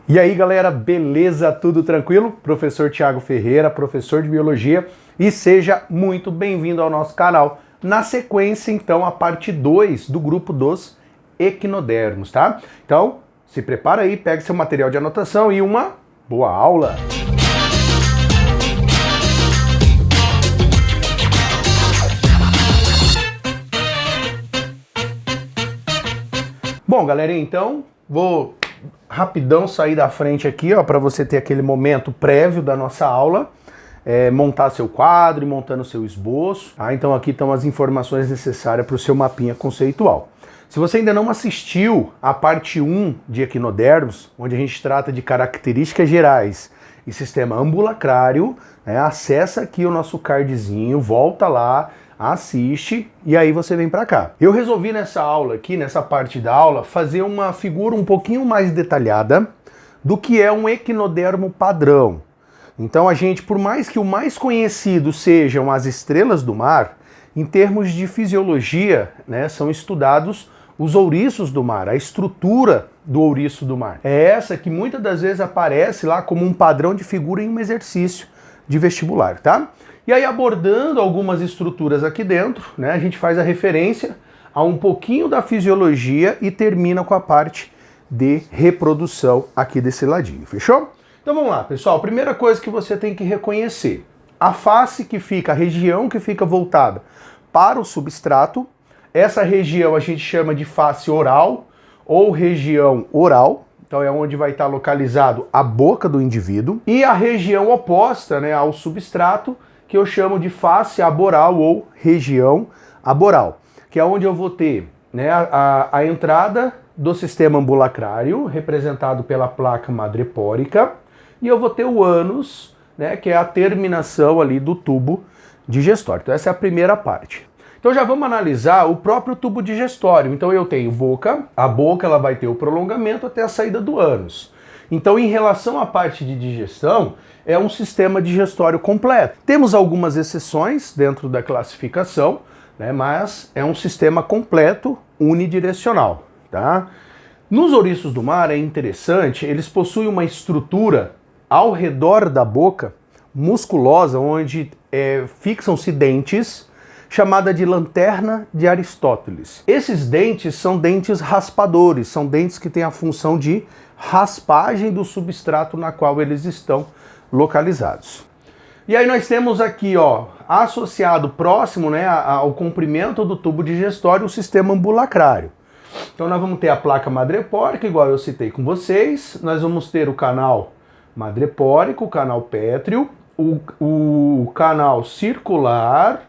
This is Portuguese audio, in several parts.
E aí galera, beleza? Tudo tranquilo? Professor Thiago Ferreira, professor de Biologia, e seja muito bem-vindo ao nosso canal. Na sequência, então, a parte 2 do grupo dos equinodermos, tá? Então, se prepara aí, pega seu material de anotação e uma boa aula! Bom, galerinha, então, vou rapidão sair da frente aqui, ó, para você ter aquele momento prévio da nossa aula, montar seu quadro e montando seu esboço. Tá? Então aqui estão as informações necessárias para o seu mapinha conceitual. Se você ainda não assistiu a parte 1 de equinodermos, onde a gente trata de características gerais e sistema ambulacrário, né, acessa aqui o nosso cardzinho, volta lá, assiste e aí você vem para cá. Eu resolvi nessa aula aqui, nessa parte da aula, fazer uma figura um pouquinho mais detalhada do que é um equinodermo padrão. Então a gente, por mais que o mais conhecido sejam as estrelas do mar, em termos de fisiologia, né, são estudados os ouriços do mar, a estrutura do ouriço do mar. É essa que muitas das vezes aparece lá como um padrão de figura em um exercício de vestibular, tá? E aí, abordando algumas estruturas aqui dentro, né, a gente faz a referência a um pouquinho da fisiologia e termina com a parte de reprodução aqui desse ladinho, fechou? Então vamos lá, pessoal. Primeira coisa que você tem que reconhecer, a face que fica, a região que fica voltada para o substrato, essa região a gente chama de face oral ou região oral, então é onde vai estar localizado a boca do indivíduo, e a região oposta, né, ao substrato, que eu chamo de face aboral ou região aboral, que é onde eu vou ter, né, a entrada do sistema ambulacrário, representado pela placa madrepórica, e eu vou ter o ânus, né, que é a terminação ali do tubo digestório. Então essa é a primeira parte. Então já vamos analisar o próprio tubo digestório. Então eu tenho boca, a boca ela vai ter o prolongamento até a saída do ânus. Então, em relação à parte de digestão, é um sistema digestório completo. Temos algumas exceções dentro da classificação, né, mas é um sistema completo, unidirecional. Tá? Nos ouriços do mar é interessante, eles possuem uma estrutura ao redor da boca, musculosa, onde fixam-se dentes, chamada de lanterna de Aristóteles. Esses dentes são dentes raspadores, são dentes que têm a função de raspagem do substrato na qual eles estão localizados. E aí nós temos aqui, ó, associado próximo, né, ao comprimento do tubo digestório, o sistema ambulacrário. Então nós vamos ter a placa madrepórica, igual eu citei com vocês, nós vamos ter o canal madrepórico, o canal pétreo, o canal circular,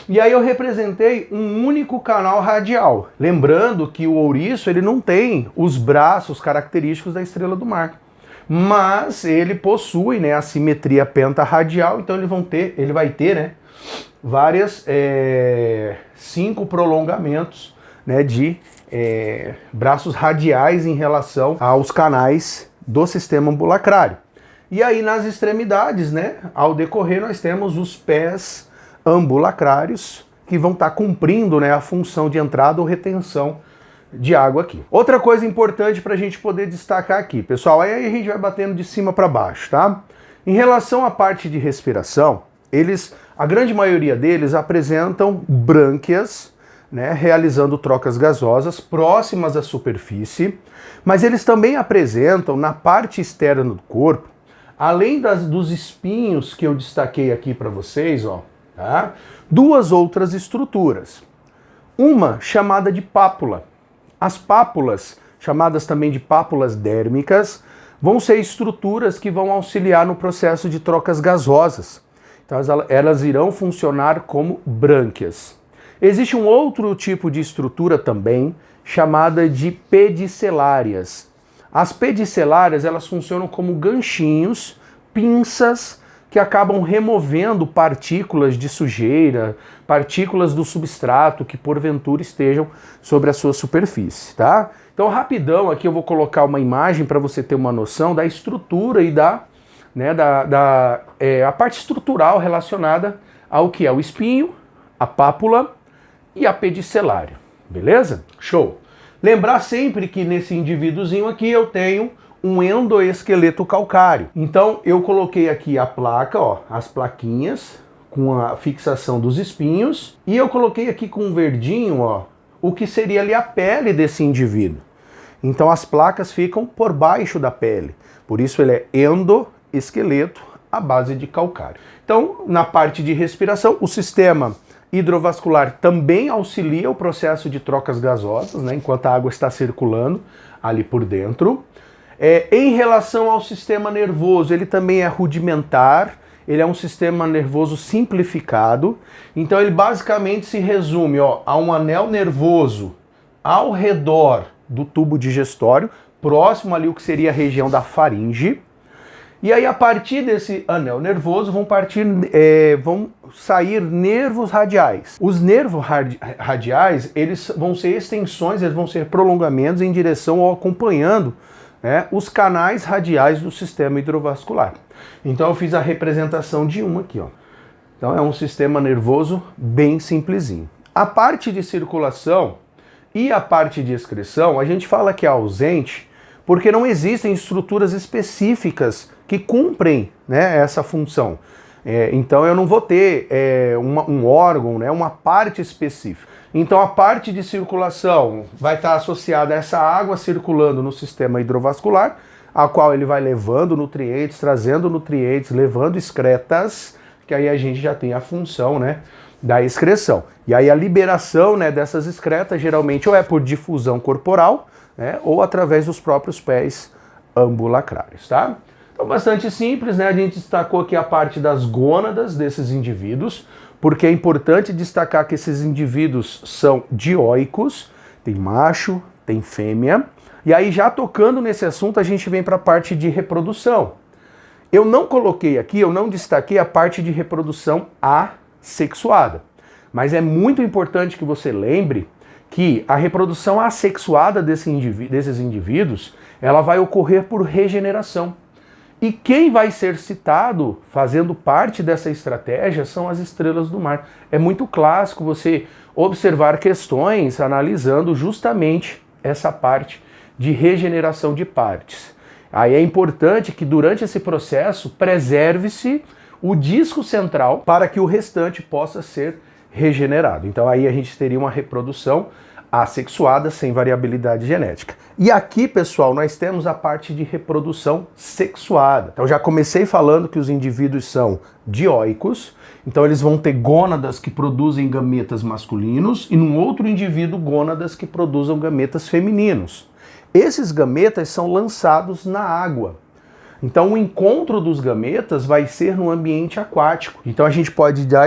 e aí eu representei um único canal radial. Lembrando que o ouriço ele não tem os braços característicos da estrela do mar, mas ele possui, né, a simetria pentarradial, então ele vai ter, né, várias 5 prolongamentos, né, de braços radiais em relação aos canais do sistema ambulacrário. E aí nas extremidades, né, ao decorrer nós temos os pés ambulacrários que vão estar cumprindo, né, a função de entrada ou retenção de água aqui. Outra coisa importante para a gente poder destacar aqui, pessoal, aí a gente vai batendo de cima para baixo, tá? Em relação à parte de respiração, a grande maioria deles apresentam brânquias, né, realizando trocas gasosas próximas à superfície, mas eles também apresentam na parte externa do corpo, além dos espinhos que eu destaquei aqui para vocês, ó, tá? 2 outras estruturas. Uma chamada de pápula. As pápulas, chamadas também de pápulas dérmicas, vão ser estruturas que vão auxiliar no processo de trocas gasosas. Então elas irão funcionar como brânquias. Existe um outro tipo de estrutura também, chamada de pedicelárias. As pedicelárias elas funcionam como ganchinhos, pinças, que acabam removendo partículas de sujeira, partículas do substrato que porventura estejam sobre a sua superfície, tá? Então, rapidão, aqui eu vou colocar uma imagem para você ter uma noção da estrutura e a parte estrutural relacionada ao que é o espinho, a pápula e a pedicelária, beleza? Show! Lembrar sempre que nesse indivíduozinho aqui eu tenho um endoesqueleto calcário. Então eu coloquei aqui a placa, ó, as plaquinhas com a fixação dos espinhos, e eu coloquei aqui com um verdinho, ó, o que seria ali a pele desse indivíduo. Então as placas ficam por baixo da pele, por isso ele é endoesqueleto à base de calcário. Então, na parte de respiração, o sistema hidrovascular também auxilia o processo de trocas gasosas, né, enquanto a água está circulando ali por dentro. Em relação ao sistema nervoso, ele também é rudimentar, ele é um sistema nervoso simplificado, então ele basicamente se resume, ó, a um anel nervoso ao redor do tubo digestório, próximo ali o que seria a região da faringe. E aí, a partir desse anel nervoso, vão sair nervos radiais. Os nervos radiais, eles vão ser extensões, eles vão ser prolongamentos em direção ou acompanhando, né, os canais radiais do sistema hidrovascular. Então eu fiz a representação de uma aqui, ó. Então é um sistema nervoso bem simplesinho. A parte de circulação e a parte de excreção, a gente fala que é ausente porque não existem estruturas específicas que cumprem, né, essa função. Então eu não vou ter um órgão, né, uma parte específica. Então a parte de circulação vai estar associada a essa água circulando no sistema hidrovascular, a qual ele vai levando nutrientes, trazendo nutrientes, levando excretas, que aí a gente já tem a função, né, da excreção. E aí a liberação, né, dessas excretas geralmente ou é por difusão corporal, né, ou através dos próprios pés ambulacrários, tá? Então bastante simples, né? A gente destacou aqui a parte das gônadas desses indivíduos, porque é importante destacar que esses indivíduos são dioicos, tem macho, tem fêmea, e aí já tocando nesse assunto a gente vem para a parte de reprodução. Eu não coloquei aqui, eu não destaquei a parte de reprodução assexuada, mas é muito importante que você lembre que a reprodução assexuada desses indivíduos, ela vai ocorrer por regeneração. E quem vai ser citado fazendo parte dessa estratégia são as estrelas do mar. É muito clássico você observar questões analisando justamente essa parte de regeneração de partes. Aí é importante que durante esse processo preserve-se o disco central para que o restante possa ser regenerado. Então aí a gente teria uma reprodução assexuada sem variabilidade genética. E aqui, pessoal, nós temos a parte de reprodução sexuada. Então já comecei falando que os indivíduos são dioicos, então eles vão ter gônadas que produzem gametas masculinos e num outro indivíduo gônadas que produzam gametas femininos. Esses gametas são lançados na água. Então o encontro dos gametas vai ser no ambiente aquático. Então a gente pode já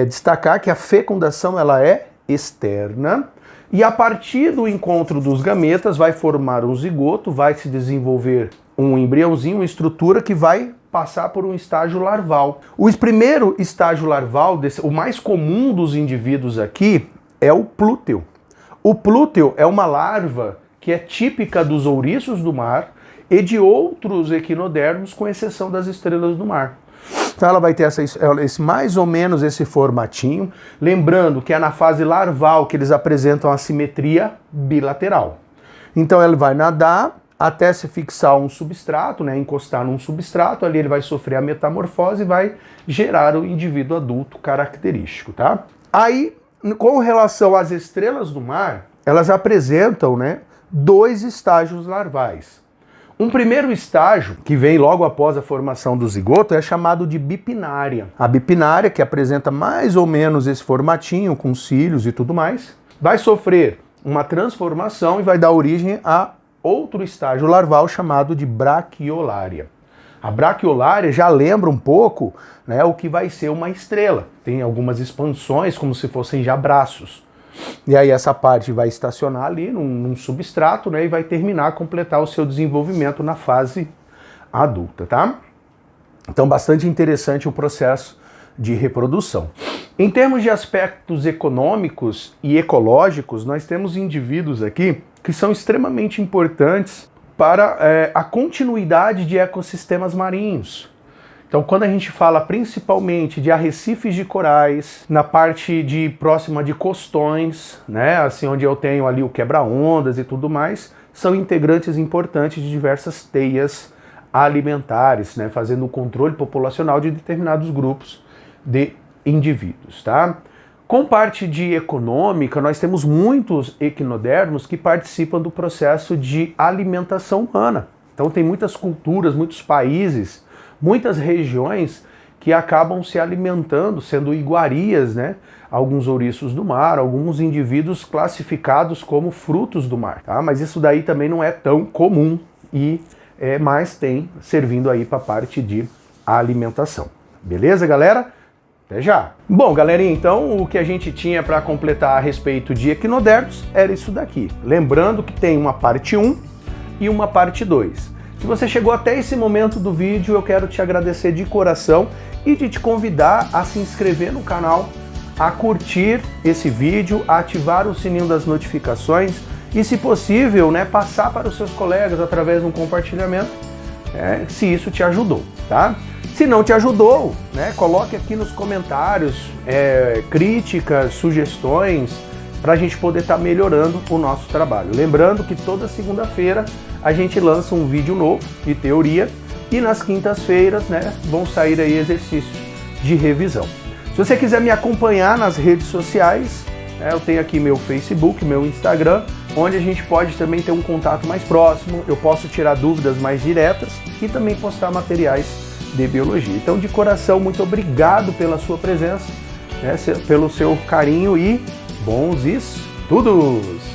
destacar que a fecundação ela é externa e a partir do encontro dos gametas vai formar um zigoto, vai se desenvolver um embriãozinho, uma estrutura que vai passar por um estágio larval. O primeiro estágio larval, o mais comum dos indivíduos aqui, é o plúteo. O plúteo é uma larva que é típica dos ouriços do mar e de equinodermos, com exceção das estrelas do mar. Então ela vai ter mais ou menos esse formatinho, lembrando que é na fase larval que eles apresentam a simetria bilateral. Então ele vai nadar até se fixar um substrato, né, encostar num substrato, ali ele vai sofrer a metamorfose e vai gerar o indivíduo adulto característico, tá? Aí, com relação às estrelas do mar, elas apresentam, né, 2 estágios larvais. Um primeiro estágio, que vem logo após a formação do zigoto, é chamado de bipinária. A bipinária, que apresenta mais ou menos esse formatinho, com cílios e tudo mais, vai sofrer uma transformação e vai dar origem a outro estágio larval chamado de brachiolária. A brachiolária já lembra um pouco, né, o que vai ser uma estrela. Tem algumas expansões, como se fossem já braços. E aí essa parte vai estacionar ali num substrato, né, e vai completar o seu desenvolvimento na fase adulta, tá? Então bastante interessante o processo de reprodução. Em termos de aspectos econômicos e ecológicos, nós temos indivíduos aqui que são extremamente importantes para a continuidade de ecossistemas marinhos. Então, quando a gente fala principalmente de arrecifes de corais, na parte próxima de costões, né, assim onde eu tenho ali o quebra-ondas e tudo mais, são integrantes importantes de diversas teias alimentares, né, fazendo o controle populacional de determinados grupos de indivíduos, tá? Com parte de econômica, nós temos muitos equinodermos que participam do processo de alimentação humana. Então tem muitas culturas, muitos países, muitas regiões que acabam se alimentando, sendo iguarias, né? Alguns ouriços do mar, alguns indivíduos classificados como frutos do mar, tá? Mas isso daí também não é tão comum e mais tem servindo aí para a parte de alimentação. Beleza, galera? Até já! Bom, galerinha, então o que a gente tinha para completar a respeito de equinodermos era isso daqui. Lembrando que tem uma parte 1 e uma parte 2. Se você chegou até esse momento do vídeo, eu quero te agradecer de coração e de te convidar a se inscrever no canal, a curtir esse vídeo, a ativar o sininho das notificações e, se possível, né, passar para os seus colegas através de um compartilhamento, se isso te ajudou, tá? Se não te ajudou, né, coloque aqui nos comentários críticas, sugestões, para a gente poder estar melhorando o nosso trabalho. Lembrando que toda segunda-feira a gente lança um vídeo novo de teoria e nas quintas-feiras, né, vão sair aí exercícios de revisão. Se você quiser me acompanhar nas redes sociais, eu tenho aqui meu Facebook, meu Instagram, onde a gente pode também ter um contato mais próximo, eu posso tirar dúvidas mais diretas e também postar materiais de biologia. Então, de coração, muito obrigado pela sua presença, pelo seu carinho e bons estudos!